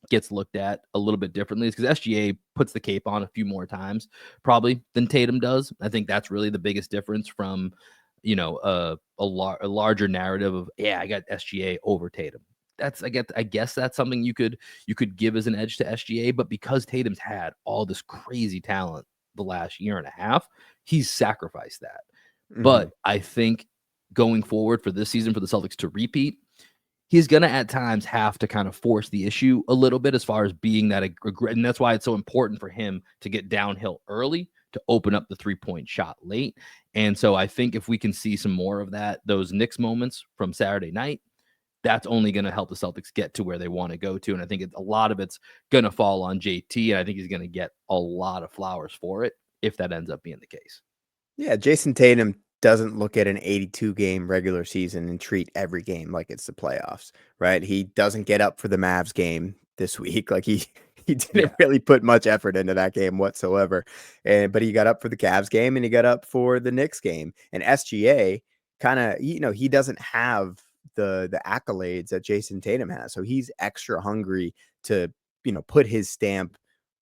gets looked at a little bit differently, is because SGA puts the cape on a few more times probably than Tatum does. I think that's really the biggest difference from, a larger narrative of, I got SGA over Tatum. I guess that's something you could give as an edge to SGA, but because Tatum's had all this crazy talent the last year and a half, he's sacrificed that. Mm-hmm. But I think going forward for this season, for the Celtics to repeat, he's going to at times have to kind of force the issue a little bit as far as being that, and that's why it's so important for him to get downhill early to open up the 3-point shot late. And so I think if we can see some more of that, those Knicks moments from Saturday night, that's only going to help the Celtics get to where they want to go to. And I think a lot of it's going to fall on JT, and I think he's going to get a lot of flowers for it if that ends up being the case. Yeah, Jayson Tatum doesn't look at an 82-game regular season and treat every game like it's the playoffs, right? He doesn't get up for the Mavs game this week. Like he didn't really put much effort into that game whatsoever. But he got up for the Cavs game and he got up for the Knicks game. And SGA kind of, he doesn't have the accolades that Jayson Tatum has. So he's extra hungry to, put his stamp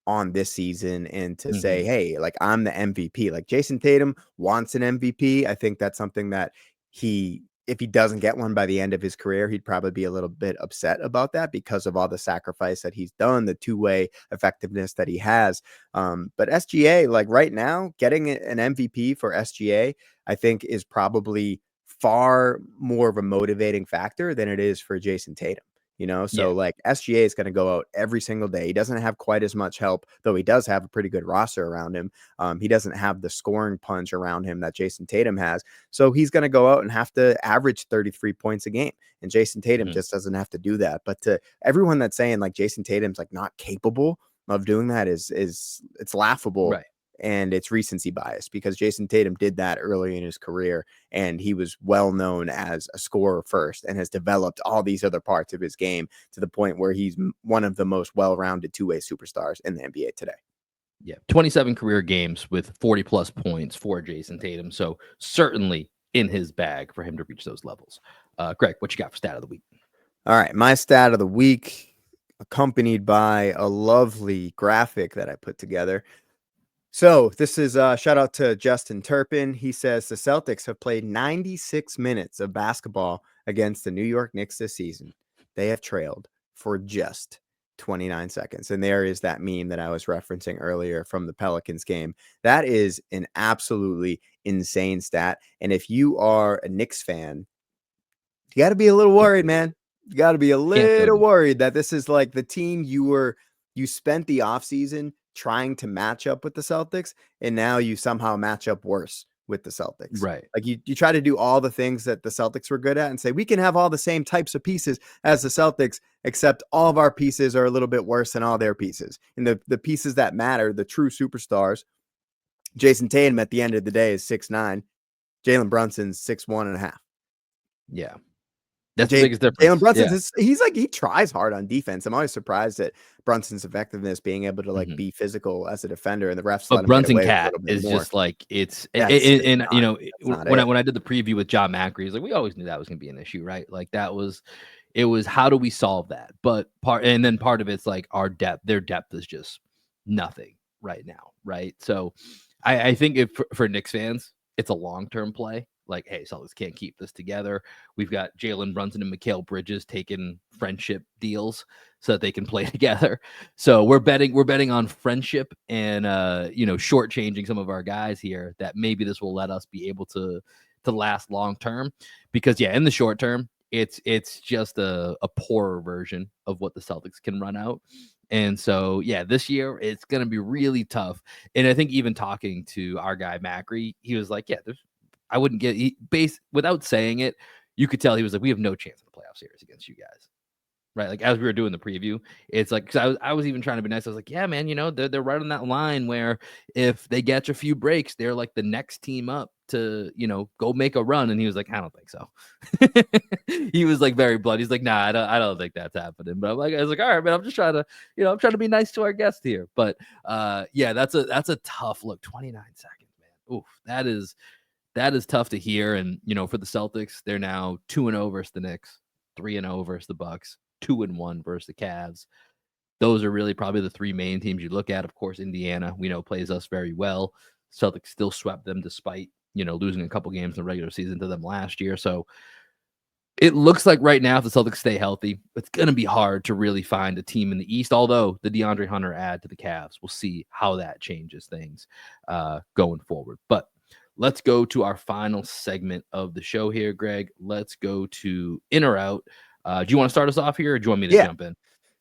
on this season and to say, hey, like, I'm the MVP. Like Jayson Tatum wants an MVP. I think that's something that if he doesn't get one by the end of his career, he'd probably be a little bit upset about that because of all the sacrifice that he's done, the two-way effectiveness that he has. But SGA, like right now, getting an MVP for SGA, I think is probably far more of a motivating factor than it is for Jayson Tatum. Like SGA is going to go out every single day. He doesn't have quite as much help, though he does have a pretty good roster around him. He doesn't have the scoring punch around him that Jayson Tatum has. So he's going to go out and have to average 33 points a game. And Jayson Tatum just doesn't have to do that. But to everyone that's saying like Jayson Tatum's like not capable of doing that is it's laughable. Right. And it's recency bias because Jayson Tatum did that early in his career and he was well known as a scorer first and has developed all these other parts of his game to the point where he's one of the most well-rounded two-way superstars in the NBA today. Yeah, 27 career games with 40 plus points for Jayson Tatum. So certainly in his bag for him to reach those levels. Greg, what you got for stat of the week? All right, my stat of the week, accompanied by a lovely graphic that I put together. So this is a shout out to Justin Turpin. He says the Celtics have played 96 minutes of basketball against the New York Knicks this season. They have trailed for just 29 seconds. And there is that meme that I was referencing earlier from the Pelicans game. That is an absolutely insane stat. And if you are a Knicks fan, you got to be a little worried, man. You got to be a little worried that this is like the team you spent the offseason trying to match up with the Celtics, and now you somehow match up worse with the Celtics. Right. Like you try to do all the things that the Celtics were good at and say, we can have all the same types of pieces as the Celtics, except all of our pieces are a little bit worse than all their pieces. And the pieces that matter, the true superstars, Jayson Tatum at the end of the day is 6'9". Jalen Brunson's 6'1.5". Yeah. That's the biggest difference. Jalen Brunson's he tries hard on defense. I'm always surprised at Brunson's effectiveness being able to like be physical as a defender, and the refs let him Brunson get away Cat with a little bit is more. just like it's and you know, when I did the preview with John Macri, he's like, we always knew that was gonna be an issue, right? Like it was how do we solve that? But part of it's like their depth is just nothing right now, right? So I think if for Knicks fans, it's a long-term play. Like, hey, Celtics can't keep this together. We've got Jalen Brunson and Mikal Bridges taking friendship deals so that they can play together. So we're betting on friendship and shortchanging some of our guys here that maybe this will let us be able to last long term. Because in the short term, it's just a poorer version of what the Celtics can run out. And so, this year it's going to be really tough. And I think even talking to our guy Macri, he was like, I wouldn't without saying it, you could tell he was like, we have no chance in the playoff series against you guys. Right. Like as we were doing the preview, it's like, cause I was even trying to be nice. I was like, yeah, man, they're right on that line where if they get a few breaks, they're like the next team up to, go make a run. And he was like, I don't think so. He was like very blunt. He's like, nah, I don't think that's happening. But I was like, all right, man, I'm just trying to, I'm trying to be nice to our guest here. But that's a tough look. 29 seconds, man. Oof, that is tough to hear. And, for the Celtics, they're now 2-0 versus the Knicks, 3-0 versus the Bucks, 2-1 versus the Cavs. Those are really probably the three main teams you look at. Of course, Indiana, we know, plays us very well. Celtics still swept them despite, losing a couple games in the regular season to them last year. So it looks like right now, if the Celtics stay healthy, it's going to be hard to really find a team in the East, although the DeAndre Hunter add to the Cavs, we'll see how that changes things going forward. But let's go to our final segment of the show here, Greg. Let's go to In or Out. Do you want to start us off here, or do you want me to jump in?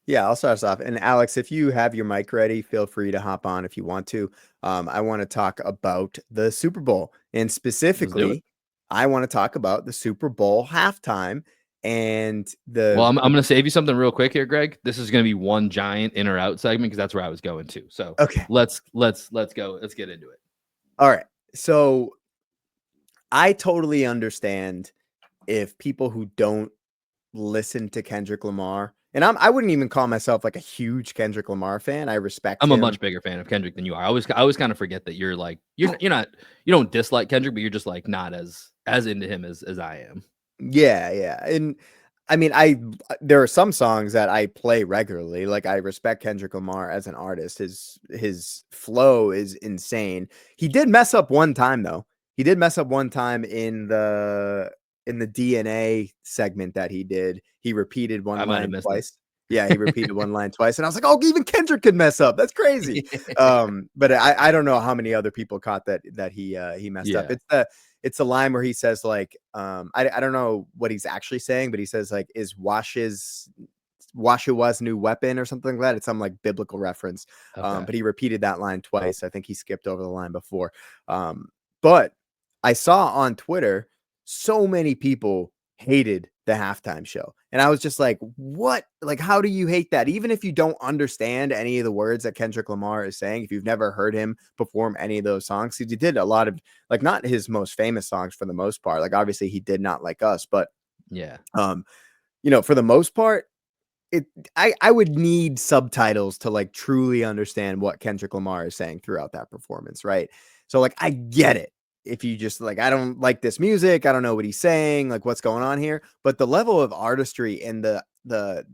Yeah, I'll start us off. And Alex, if you have your mic ready, feel free to hop on if you want to. I want to talk about the Super Bowl, and specifically, I want to talk about the Super Bowl halftime and Well, I'm going to save you something real quick here, Greg. This is going to be one giant In or Out segment because that's where I was going to. So okay, let's go. Let's get into it. All right. So I totally understand if people who don't listen to Kendrick Lamar, and I wouldn't even call myself like a huge Kendrick Lamar fan. I respect I'm him. a much bigger fan of Kendrick than you are. I always kind of forget that you're like you don't dislike Kendrick, but you're just like not as into him as I am. Yeah. And I mean, there are some songs that I play regularly. Like I respect Kendrick Lamar as an artist. His flow is insane. He did mess up one time though. He did mess up one time in the DNA segment that he did. He repeated one line twice. Yeah, he repeated one line twice. And I was like, oh, even Kendrick could mess up. That's crazy. But I don't know how many other people caught that he messed up. It's a line where he says like, I don't know what he's actually saying, but he says like, is Washua's new weapon or something like that. It's some like biblical reference. Okay. But he repeated that line twice. I think he skipped over the line before. But I saw on Twitter, so many people hated the halftime show. And I was just like, what? Like, how do you hate that? Even if you don't understand any of the words that Kendrick Lamar is saying, if you've never heard him perform any of those songs, he did a lot of like, not his most famous songs for the most part. Like, obviously he did Not Like Us, but for the most part, I would need subtitles to like truly understand what Kendrick Lamar is saying throughout that performance. Right. So like, I get it. If you just like, I don't like this music, I don't know what he's saying, like what's going on here, but the level of artistry and the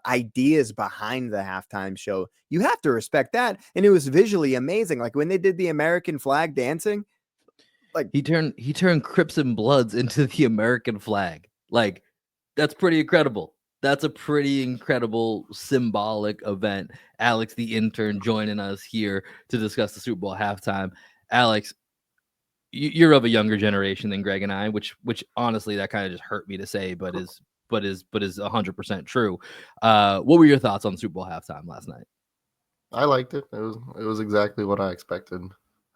ideas behind the halftime show, you have to respect that. And it was visually amazing. Like when they did the American flag dancing, like he turned Crips and Bloods into the American flag. Like that's pretty incredible. That's a pretty incredible symbolic event. Alex, the intern, joining us here to discuss the Super Bowl halftime. Alex, you're of a younger generation than Greg and I, which honestly that kind of just hurt me to say, but is 100% true. What were your thoughts on the Super Bowl halftime last night? I liked it. It was exactly what I expected.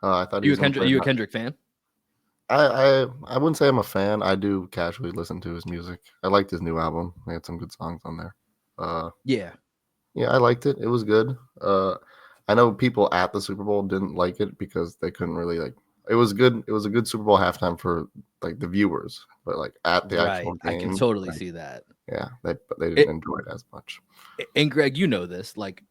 I thought are you a Kendrick fan? I wouldn't say I'm a fan. I do casually listen to his music. I liked his new album. They had some good songs on there. Yeah, I liked it. It was good. I know people at the Super Bowl didn't like it because they couldn't really like. It was good. It was a good Super Bowl halftime for like the viewers, but like at the actual game, I can totally see that. Yeah, they didn't enjoy it as much. And Greg, you know this, like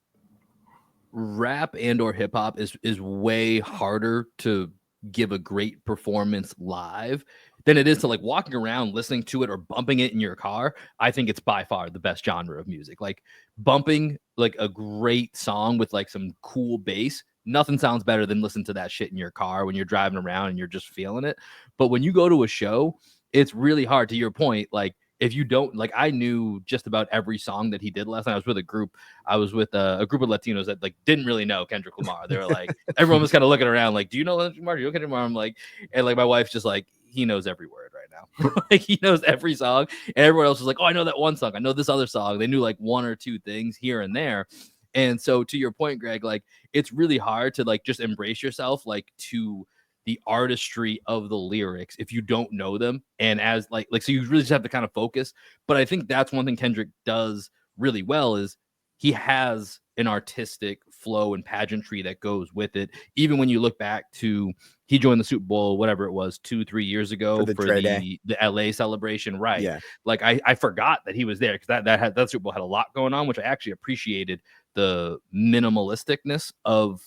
rap and or hip hop is way harder to give a great performance live than it is to like walking around listening to it or bumping it in your car. I think it's by far the best genre of music. Like bumping like a great song with like some cool bass, nothing sounds better than listening to that shit in your car when you're driving around and you're just feeling it. But when you go to a show, it's really hard. To your point, like if you don't, like, I knew just about every song that he did last night. I was with a group of Latinos that like didn't really know Kendrick Lamar. They were like, everyone was kind of looking around like, do you know Kendrick Lamar? Do you know Kendrick Lamar? I'm like, and like my wife's just like, he knows every word right now. Like he knows every song. And everyone else was like, oh, I know that one song. I know this other song. They knew like one or two things here and there. And so to your point, Greg, like it's really hard to like just embrace yourself, like to the artistry of the lyrics if you don't know them. And as like so you really just have to kind of focus. But I think that's one thing Kendrick does really well is he has an artistic flow and pageantry that goes with it. Even when you look back to he joined the Super Bowl, whatever it was, 2-3 years ago for the LA celebration. Right. Yeah. Like I forgot that he was there because that Super Bowl had a lot going on, which I actually appreciated the minimalisticness of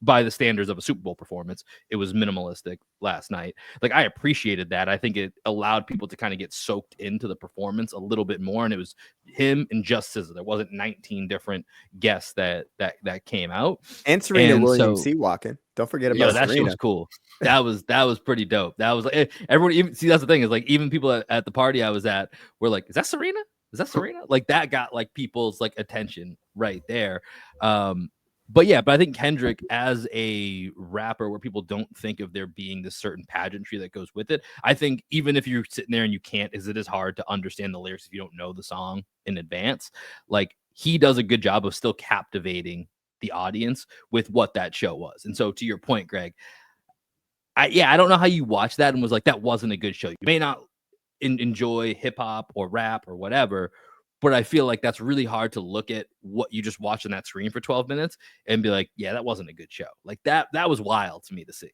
by the standards of a Super Bowl performance. It was minimalistic last night. Like I appreciated that. I think it allowed people to kind of get soaked into the performance a little bit more. And it was him and just SZA. There wasn't 19 different guests that came out. And Serena Williams walking. Don't forget about that Serena. Shit was cool. That was pretty dope. That was like everyone. Even see, that's the thing is like even people at the party I was at were like, "Is that Serena? Is that Serena?" Like that got like people's like attention right there. But I think Kendrick as a rapper where people don't think of there being this certain pageantry that goes with it. I think even if you're sitting there and you can't, is it is hard to understand the lyrics if you don't know the song in advance. Like he does a good job of still captivating the audience with what that show was. And so to your point, Greg, I don't know how you watched that and was like, that wasn't a good show. You may not enjoy hip hop or rap or whatever, but I feel like that's really hard to look at what you just watched on that screen for 12 minutes and be like, yeah, that wasn't a good show. Like that was wild to me to see.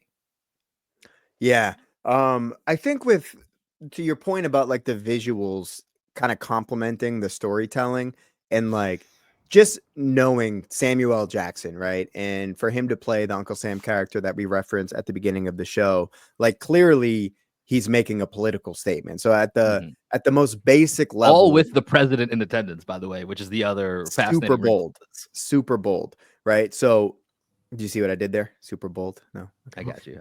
Yeah. I think to your point about like the visuals kind of complementing the storytelling and like just knowing Samuel L. Jackson, right? And for him to play the Uncle Sam character that we referenced at the beginning of the show, like clearly he's making a political statement. So at the most basic level, all with the president in attendance, by the way, which is the other fascinating super bold, right? So do you see what I did there? Super bold. No, okay. I got you.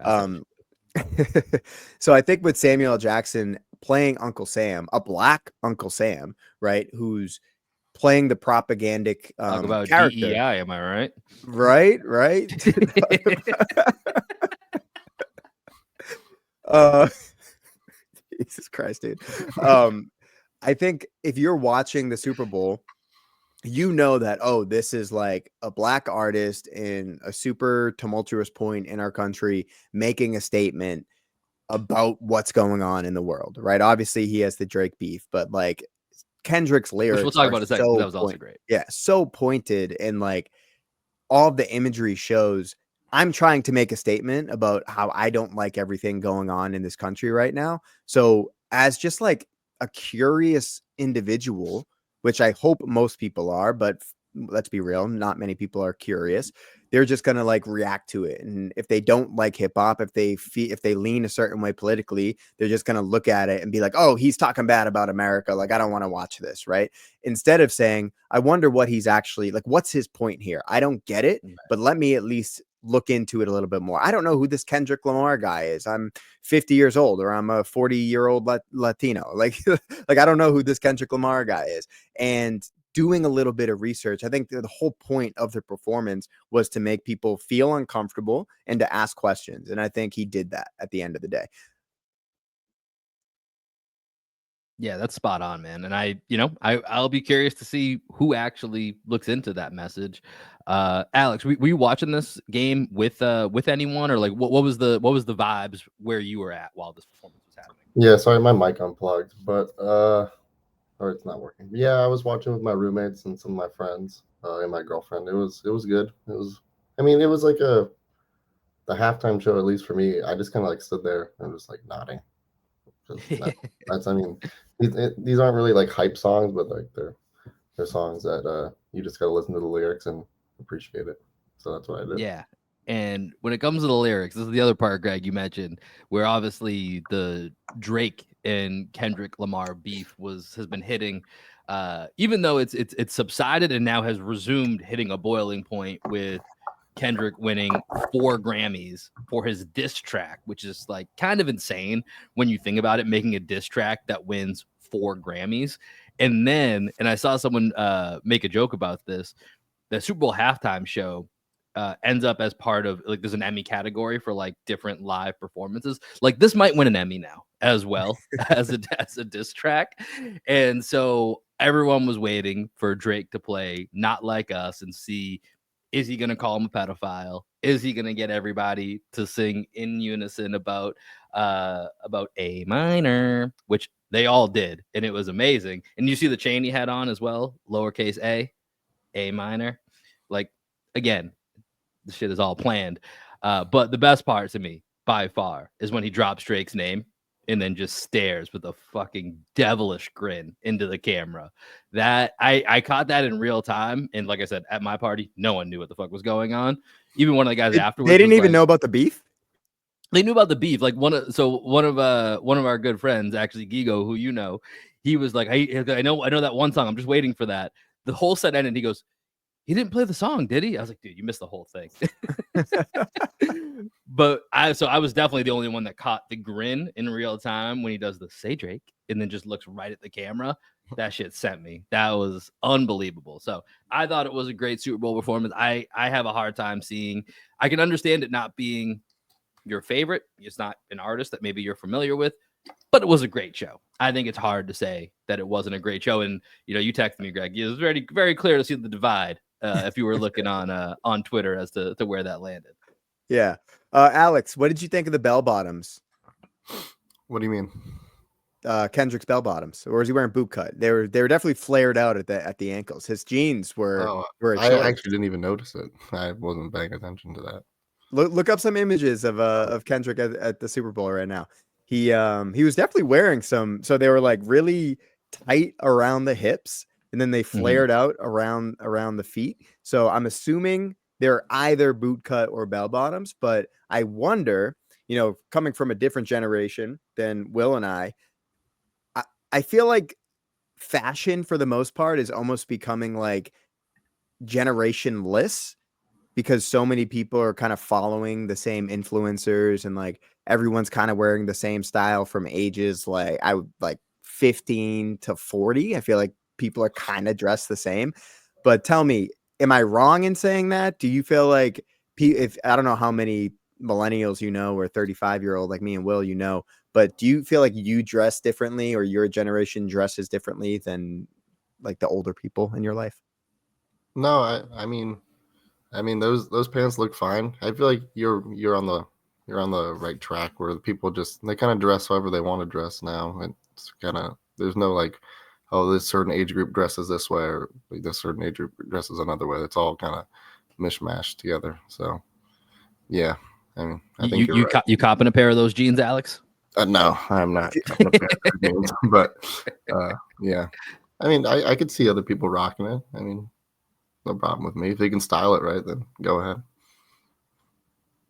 So I think with Samuel L. Jackson playing Uncle Sam, a black Uncle Sam, right, who's playing the propagandic talk about character. DEI, am I right? Right. Jesus Christ, dude. I think if you're watching the Super Bowl, you know that, oh, this is like a black artist in a super tumultuous point in our country making a statement about what's going on in the world, right? Obviously, he has the Drake beef, but like Kendrick's lyrics, which we'll talk about in a second. That was also great. Yeah, so pointed, and like all of the imagery shows I'm trying to make a statement about how I don't like everything going on in this country right now. So as just like a curious individual, which I hope most people are, but let's be real, not many people are curious. They're just going to like react to it. And if they don't like hip hop, if they lean a certain way politically, they're just going to look at it and be like, oh, he's talking bad about America. Like, I don't want to watch this. Right. Instead of saying, I wonder what he's actually like, what's his point here? I don't get it, but let me at least look into it a little bit more. I don't know who this Kendrick Lamar guy is. I'm 50 years old, or I'm a 40-year-old Latino. Like I don't know who this Kendrick Lamar guy is. And doing a little bit of research, I think the whole point of the performance was to make people feel uncomfortable and to ask questions. And I think he did that at the end of the day. Yeah, that's spot on, man. And I'll be curious to see who actually looks into that message. Alex, were you watching this game with anyone, or like what was the vibes where you were at while this performance was happening? Yeah, sorry, my mic unplugged, but or it's not working. Yeah, I was watching with my roommates and some of my friends. and my girlfriend. It was good. It was. I mean, it was like the halftime show. At least for me, I just kind of like stood there and just like nodding. That's. I mean, these aren't really like hype songs, but like they're songs that you just gotta listen to the lyrics and appreciate it. So that's what I did. Yeah. And when it comes to the lyrics, this is the other part, Greg, you mentioned, where obviously the Drake and Kendrick Lamar beef has been hitting, even though it's subsided and now has resumed hitting a boiling point with Kendrick winning 4 Grammys for his diss track, which is like kind of insane when you think about it, making a diss track that wins 4 Grammys. And I saw someone make a joke about this. The Super Bowl halftime show ends up as part of like there's an Emmy category for like different live performances. Like this might win an Emmy now as well as a diss track. And so everyone was waiting for Drake to play Not Like Us and see, is he going to call him a pedophile? Is he going to get everybody to sing in unison about A minor, which they all did, and it was amazing. And you see the chain he had on as well, lowercase A minor. Like again, the shit is all planned. But the best part to me, by far, is when he drops Drake's name and then just stares with a fucking devilish grin into the camera. That I caught that in real time. And like I said, at my party, no one knew what the fuck was going on. Even one of the guys afterwards. They didn't even know about the beef. They knew about the beef. Like one of our good friends, actually Gigo, who you know, he was like, I know that one song. I'm just waiting for that. The whole set ended. He goes, he didn't play the song, did he? I was like, dude, you missed the whole thing. But I was definitely the only one that caught the grin in real time when he does the say Drake and then just looks right at the camera. That shit sent me. That was unbelievable. So I thought it was a great Super Bowl performance. I have a hard time seeing. I can understand it not being your favorite. It's not an artist that maybe you're familiar with, but it was a great show. I think it's hard to say that it wasn't a great show. And you texted me, Greg. It was very, very clear to see the divide if you were looking on Twitter as to where that landed. Yeah, Alex, what did you think of the bell bottoms? What do you mean? Kendrick's bell bottoms, or is he wearing boot cut? They were definitely flared out at the ankles. His jeans were. I actually didn't even notice it. I wasn't paying attention to that. Look up some images of Kendrick at the Super Bowl right now. He was definitely wearing some. So they were like really tight around the hips, and then they flared out around the feet. So I'm assuming they're either boot cut or bell bottoms. But I wonder, coming from a different generation than Will and I feel like fashion for the most part is almost becoming like generationless, because so many people are kind of following the same influencers and like everyone's kind of wearing the same style from ages like 15 to 40. I feel like people are kind of dressed the same. But tell me, am I wrong in saying that? Do you feel like if I don't know how many millennials or 35-year-old like me and Will, but do you feel like you dress differently or your generation dresses differently than like the older people in your life? No, I mean those pants look fine. I feel like you're on the right track where the people they kind of dress however they want to dress now. It's kind of, there's no like, oh, this certain age group dresses this way or like this certain age group dresses another way. It's all kind of mishmashed together. So yeah, I mean, I think you copping a pair of those jeans, Alex? No, I'm not. Jeans, but yeah, I mean, I could see other people rocking it. I mean, no problem with me. If they can style it right, then go ahead.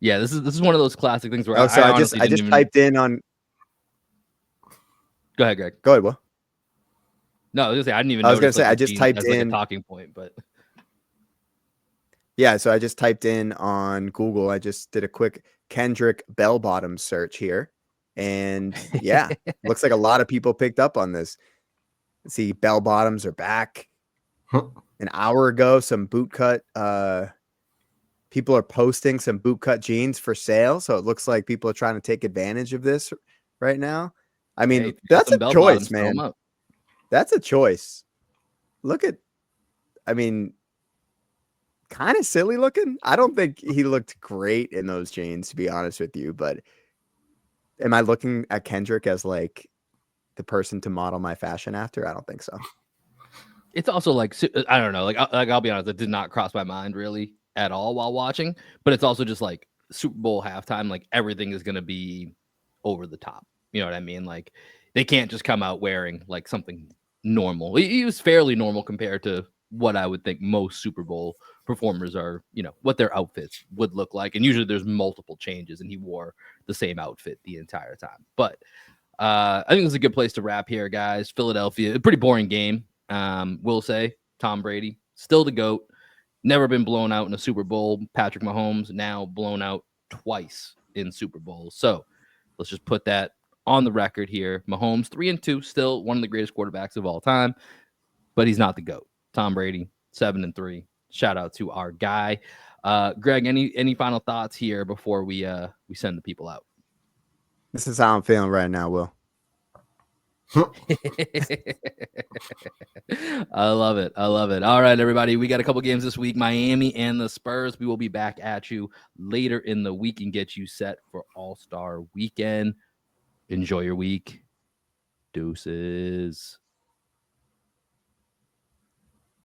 Yeah, this is one of those classic things where I just typed in on. Go ahead, Greg. Go ahead, Will. No, I was gonna say I didn't even. I was gonna say I just typed in a talking point, but yeah, so I just typed in on Google. I just did a quick Kendrick bell bottom search here, and yeah, looks like a lot of people picked up on this. Let's see, bell bottoms are back. An hour ago, some boot cut. People are posting some boot cut jeans for sale, so it looks like people are trying to take advantage of this right now. I mean, that's a choice, man. That's a choice. Look at, I mean, kind of silly looking. I don't think he looked great in those jeans, to be honest with you. But am I looking at Kendrick as like the person to model my fashion after? I don't think so. It's also like, I don't know, like I'll be honest, it did not cross my mind really at all while watching, but it's also just like Super Bowl halftime, like everything is going to be over the top. You know what I mean? Like they can't just come out wearing like something normal. He was fairly normal compared to what I would think most Super Bowl performers are, you know, what their outfits would look like. And usually there's multiple changes, and he wore the same outfit the entire time. But I think this is a good place to wrap here, guys. Philadelphia, a pretty boring game. We'll say Tom Brady, still the GOAT, never been blown out in a Super Bowl. Patrick Mahomes, now blown out twice in Super Bowls. So let's just put that on the record here. Mahomes 3-2, still one of the greatest quarterbacks of all time, but he's not the GOAT. Tom Brady 7-3. Shout out to our guy. Greg, any final thoughts here before we send the people out? This is how I'm feeling right now, Will. I love it. All right, everybody. We got a couple games this week. Miami and the Spurs. We will be back at you later in the week and get you set for All-Star Weekend. Enjoy your week. Deuces.